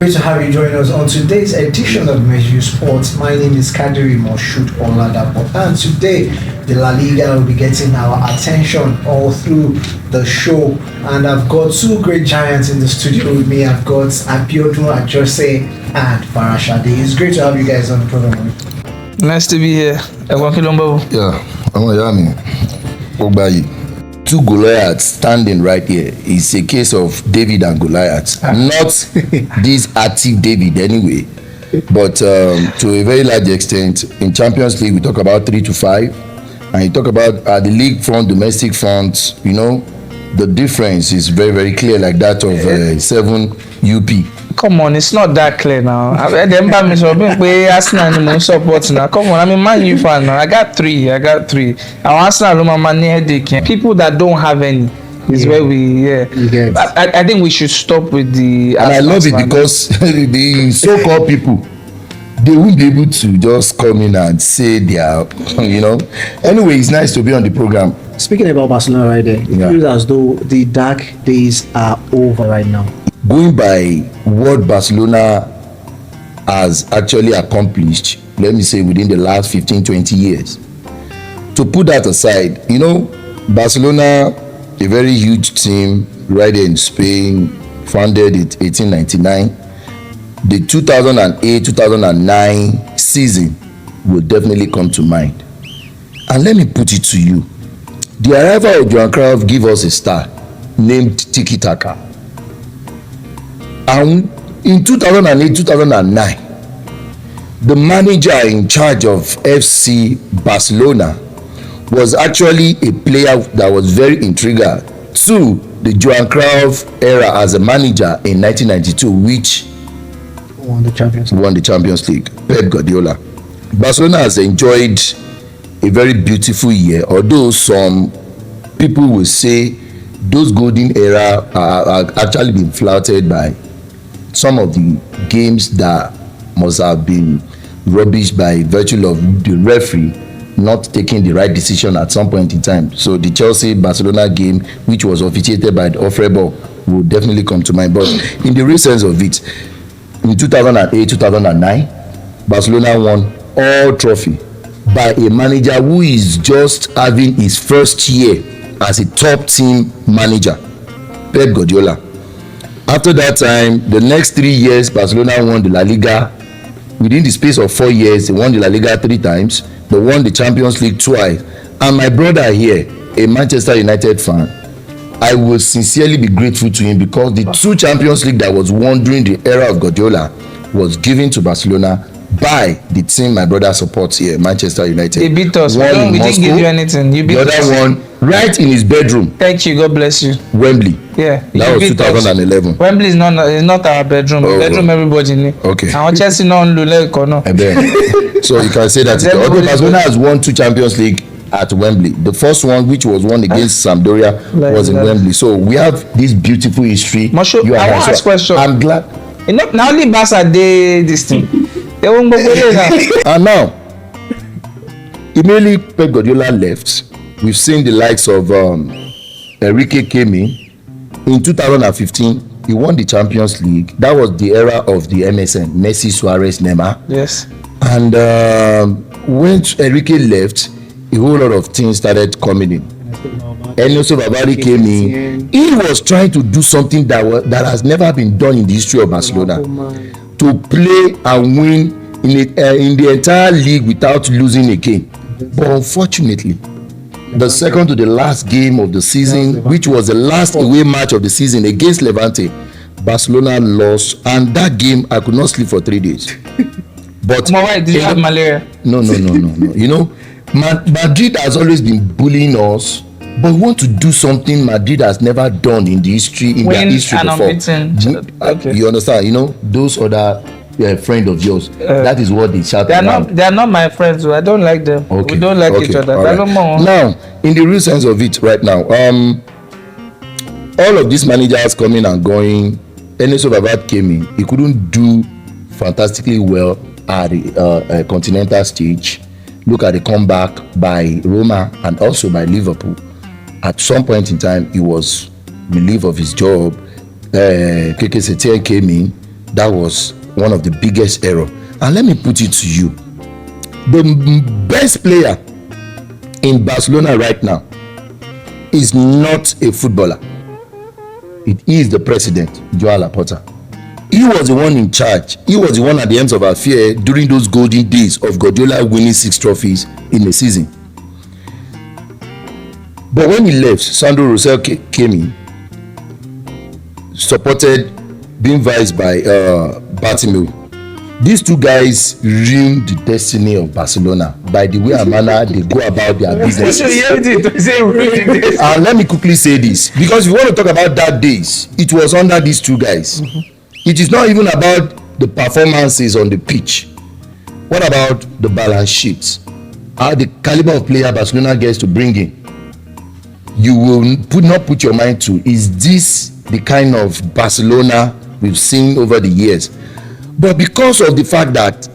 Great to have you join us on today's edition of Measure Sports. My name is KADIRI MOSHOOD Oladapo, and today the La Liga will be getting our attention all through the show. And I've got two great giants in the studio with me. I've got ABIODUN, AJOSE, and FARASADE. It's great to have you guys on the program. Nice to be here. Yeah, I'm Yami. Ogbayi. Two Goliaths standing right here. It's a case of David and Goliath. Not this active David anyway, but to a very large extent, in Champions League, we talk about 3 to 5. And you talk about the league front, domestic front, you know, the difference is very, very clear, like that of 7 UP. Come on, it's not that clear now. I've heard them by me, so Arsenal support now. Come on, I'm a Man U fan now. I got three. Our Arsenal, headache. People that don't have any is where we, I think we should stop with the. And I love it because the so-called people, they won't be able to just come in and say they are, you know. Anyway, it's nice to be on the program. Speaking about Barcelona right there, it feels as though the dark days are over right now. Going by what Barcelona has actually accomplished, let me say within the last 15-20 years, to put that aside, you know, Barcelona, a very huge team right there in Spain, founded in 1899. The 2008-2009 season will definitely come to mind. And let me put it to you, the arrival of Johan Cruyff gave us a star named Tiki Taka. And in 2008-2009, the manager in charge of FC Barcelona was actually a player that was very integral to the Johan Cruyff era as a manager in 1992, which won the Champions League. Pep Guardiola. Barcelona has enjoyed a very beautiful year, although some people will say those golden era are actually been flouted by some of the games that must have been rubbish by virtue of the referee not taking the right decision at some point in time. So the Chelsea-Barcelona game, which was officiated by the Ofrebo, will definitely come to mind. But in the real sense of it, in 2008-2009, Barcelona won all trophy by a manager who is just having his first year as a top team manager, Pep Guardiola. After that time, the next 3 years, Barcelona won the La Liga. Within the space of 4 years, they won the La Liga 3 times. They won the Champions League twice. And my brother here, a Manchester United fan, I will sincerely be grateful to him because the 2 Champions League that was won during the era of Guardiola was given to Barcelona by the team my brother supports here, Manchester United. They beat us. We didn't give you anything. You beat us. The other one right in his bedroom. Thank you. God bless you. Wembley. Yeah. That was 2011. Wembley is not our bedroom. Bedroom everybody need. Okay. And Chelsea no. So you can say that although Barcelona has won 2 Champions League at Wembley, the first one, which was won against Sampdoria, was in Wembley. So we have this beautiful history. MOSHOOD, I want to ask a question. I'm glad. You know, now only Barca did this thing. They won't go now. And now, immediately Pep Guardiola left, we've seen the likes of Enrique came in 2015. He won the Champions League. That was the era of the MSN, Messi, Suarez, Neymar. Yes. And when Enrique left, a whole lot of things started coming in. Enoso Babari came in. He was trying to do something that has never been done in the history of Barcelona, to play and win in the entire league without losing a game. But unfortunately, the second to the last game of the season, which was the last away match of the season against Levante, Barcelona lost, and that game I could not sleep for 3 days. But why did you have malaria? No. You know, Madrid has always been bullying us, but we want to do something Madrid has never done in their history before. Okay. You understand? You know, those other friend of yours, that is what they shout. They are not my friends. I don't like them. Okay. We don't like each other. Right. Now, in the real sense of it, right now, all of these managers coming and going. Enoso Babari came in. He couldn't do fantastically well at the continental stage. Look at the comeback by Roma and also by Liverpool. At some point in time, he was relieved of his job. Keke Setien came in. That was one of the biggest error. And let me put it to you, the best player in Barcelona right now is not a footballer. It is the president, Joan Laporta. He was the one in charge. He was the one at the ends of affair during those golden days of Guardiola winning 6 trophies in a season. But when he left, Sandro Rosell came in, supported, being viced by Bartomeu. These two guys ruined the destiny of Barcelona by the way and manner they go about their business. And let me quickly say this, because if you want to talk about that days, it was under these two guys. It is not even about the performances on the pitch. What about the balance sheets? How the caliber of player Barcelona gets to bring in? You will not put your mind to, is this the kind of Barcelona we've seen over the years? But because of the fact that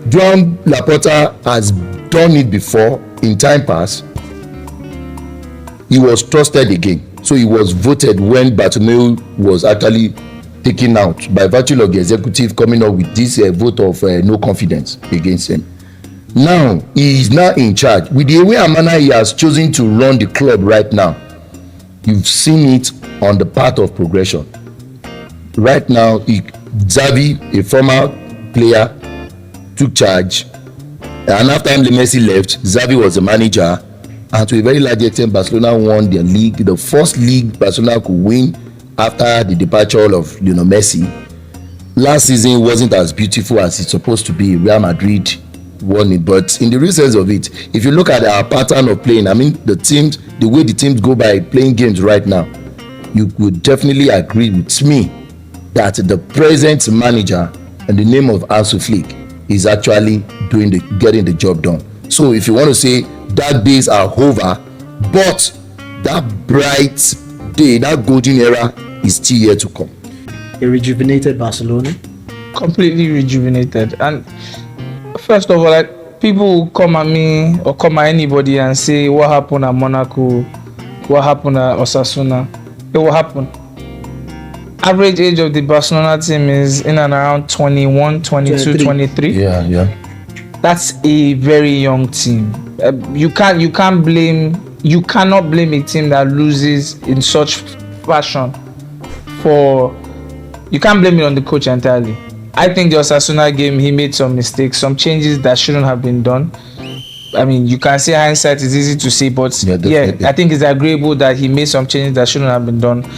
Joan Laporta has done it before in time past, he was trusted again. So he was voted when Bartomeu was actually taken out by virtue of the executive coming up with this vote of no confidence against him. Now he is now in charge with the way and manner he has chosen to run the club right now. You've seen it on the path of progression. Right now, Xavi, a former player, took charge, and after Messi left, Xavi was the manager, and to a very large extent, Barcelona won the league, the first league Barcelona could win after the departure of Messi. Last season wasn't as beautiful as it's supposed to be. Real Madrid won it, but in the real sense of it, if you look at our pattern of playing, I mean the way the teams go by playing games right now, you would definitely agree with me that the present manager and the name of Hansi Flick is actually getting the job done. So if you want to say that days are over, but that bright day, that golden era is still yet to come. A rejuvenated Barcelona? Completely rejuvenated. And first of all, like, people will come at me or come at anybody and say, what happened at Monaco? What happened at Osasuna? It will happen. Average age of the Barcelona team is in and around 21, 22, 23. Yeah. That's a very young team. You cannot blame a team that loses in such fashion you can't blame it on the coach entirely. I think the Osasuna game, he made some mistakes, some changes that shouldn't have been done. I mean, you can say hindsight is easy to say, but yeah, I think it's agreeable that he made some changes that shouldn't have been done.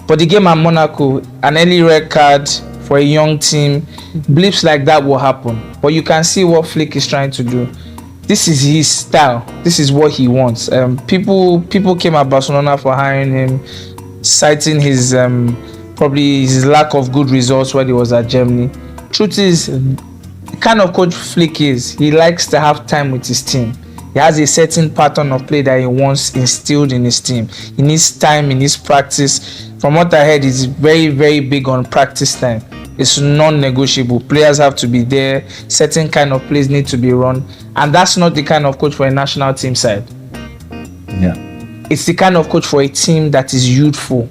But the game at Monaco, an early red card for a young team, blips like that will happen. But you can see what Flick is trying to do. This is his style. This is what he wants. People came at Barcelona for hiring him, citing his probably his lack of good results when he was at Germany. Truth is, the kind of coach Flick is, he likes to have time with his team. He has a certain pattern of play that he wants instilled in his team. He needs time, he needs practice. From what I heard, he's very, very big on practice time. It's non-negotiable. Players have to be there. Certain kind of plays need to be run. And that's not the kind of coach for a national team side. Yeah. It's the kind of coach for a team that is youthful,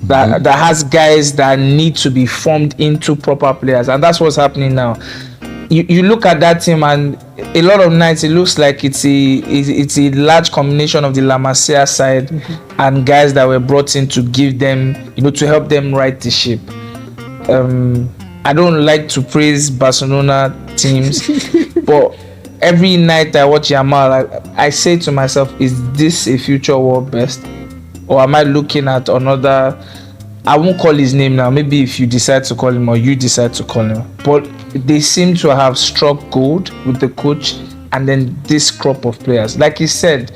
that has guys that need to be formed into proper players. And that's what's happening now. You look at that team, and a lot of nights it looks like it's a large combination of the Masia side and guys that were brought in to give them, to help them right the ship. I don't like to praise Barcelona teams, but every night I watch Yamal, I say to myself, is this a future world best? Or am I looking at another? I won't call his name now. Maybe if you decide to call him or you decide to call him. But they seem to have struck gold with the coach and then this crop of players. Like he said,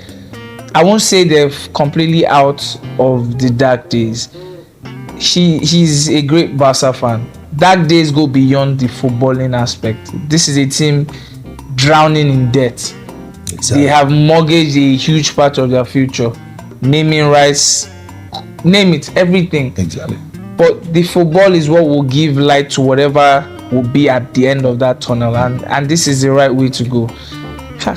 I won't say they're completely out of the dark days. He's a great Barca fan. Dark days go beyond the footballing aspect. This is a team drowning in debt. Exactly. They have mortgaged a huge part of their future. Naming rights, name it, everything. Exactly. But the football is what will give light to whatever will be at the end of that tunnel, and this is the right way to go. I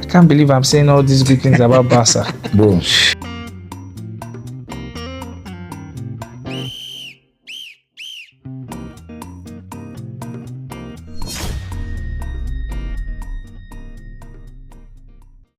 can't believe I'm saying all these good things about Barca. Bro.